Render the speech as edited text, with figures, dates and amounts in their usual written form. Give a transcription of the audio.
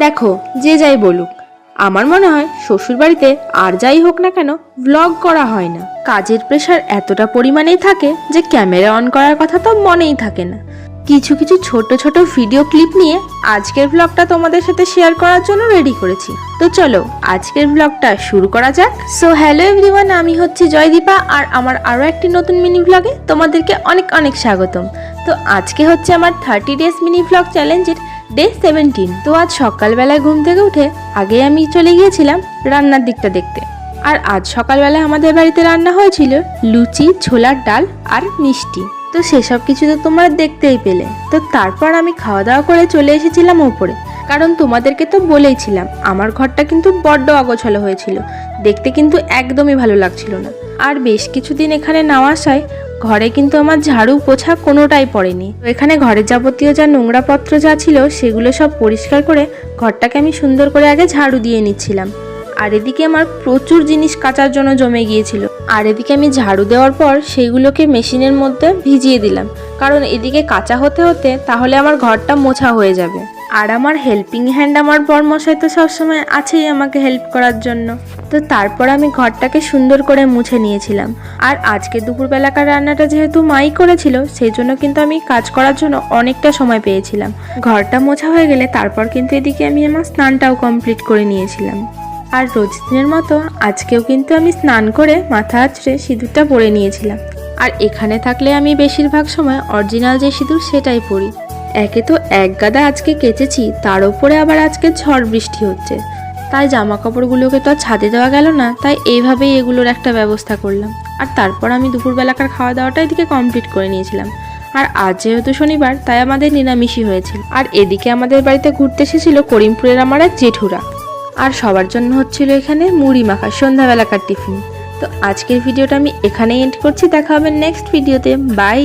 দেখো, যে যাই বলুক, আমার মনে হয় শ্বশুর বাড়িতে আর যাই হোক না কেন ব্লগ করা হয় না। কাজের প্রেশার এতটা পরিমাণেই থাকে যে ক্যামেরা অন করার কথা তো মনেই থাকে না। কিছু কিছু ছোট ছোট ভিডিও ক্লিপ নিয়ে আজকের ব্লগটা তোমাদের সাথে শেয়ার করার জন্য রেডি করেছি। তো চলো আজকের ব্লগটা শুরু করা যাক। সো হ্যালো এভরিওয়ান, আমি হচ্ছি জয়দীপা আর আমার আরও একটি নতুন মিনি ব্লগে তোমাদেরকে অনেক অনেক স্বাগতম। তো আজকে হচ্ছে আমার 30 ডেজ মিনি ব্লগ চ্যালেঞ্জের ডে 17। তো আজ সকালবেলায় ঘুম থেকে উঠে আগে আমি চলে গিয়েছিলাম রান্নার দিকটা দেখতে। আর আজ সকালবেলা আমাদের বাড়িতে রান্না হয়েছিল লুচি, ছোলার ডাল আর মিষ্টি। তো সেসব কিছু তো তোমরা দেখতেই পেলে। তো তারপর আমি খাওয়া দাওয়া করে চলে এসেছিলাম ওপরে, কারণ তোমাদেরকে তো বলেইছিলাম আমার ঘরটা কিন্তু বড্ড অগোছালো হয়েছিল, দেখতে কিন্তু একদমই ভালো লাগছিল না। আর বেশ কিছুদিন এখানে না আসায় ঘরে কিন্তু আমার ঝাড়ু পোছা কোনোটাই পড়েনি। তো এখানে ঘরের যাবতীয় যা নোংরাপত্র যা ছিল সেগুলো সব পরিষ্কার করে ঘরটাকে আমি সুন্দর করে আগে ঝাড়ু দিয়ে নিচ্ছিলাম। আর এদিকে আমার প্রচুর জিনিস কাচার জন্য জমে গিয়েছিল। আর এদিকে আমি ঝাড়ু দেওয়ার পর সেইগুলোকে মেশিনের মধ্যে ভিজিয়ে দিলাম, কারণ এদিকে কাঁচা হতে হতে তাহলে আমার ঘরটা মোছা হয়ে যাবে। আর আমার হেল্পিং হ্যান্ড আমার বরমশাই তো সবসময় আছেই আমাকে হেল্প করার জন্য। তো তারপর আমি ঘরটাকে সুন্দর করে মুছে নিয়েছিলাম। আর আজকে দুপুরবেলাকার রান্নাটা যেহেতু মাই করেছিল, সেই জন্য কিন্তু আমি কাজ করার জন্য অনেকটা সময় পেয়েছিলাম। ঘরটা মোছা হয়ে গেলে তারপর কিন্তু এদিকে আমি আমার স্নানটাও কমপ্লিট করে নিয়েছিলাম। আর রোজ দিনের মতো আজকেও কিন্তু আমি স্নান করে মাথা আঁচড়ে সিঁদুরটা পরে নিয়েছিলাম। আর এখানে থাকলে আমি বেশিরভাগ সময় অরিজিনাল যে সিঁদুর সেটাই পরি। একে তো এক গাদা আজকে কেচেছি, তার উপরে আবার আজকে ঝড় বৃষ্টি হচ্ছে, তাই জামা কাপড়গুলোকে তো আর ছাদে দেওয়া গেল না, তাই এইভাবেই এগুলোর একটা ব্যবস্থা করলাম। আর তারপর আমি দুপুরবেলাকার খাওয়া দাওয়াটা এদিকে কমপ্লিট করে নিয়েছিলাম। আর আজ যেহেতু শনিবার, তাই আমাদের নিরামিষই হয়েছিল। আর এদিকে আমাদের বাড়িতে ঘুরতে এসেছিল করিমপুরের আমার এক জেঠুরা, আর সবার জন্য হচ্ছিল এখানে মুড়ি মাখা সন্ধ্যাবেলাকার টিফিন। তো আজকের ভিডিওটা আমি এখানেই এন্ড করছি, দেখা হবে নেক্সট ভিডিওতে। বাই।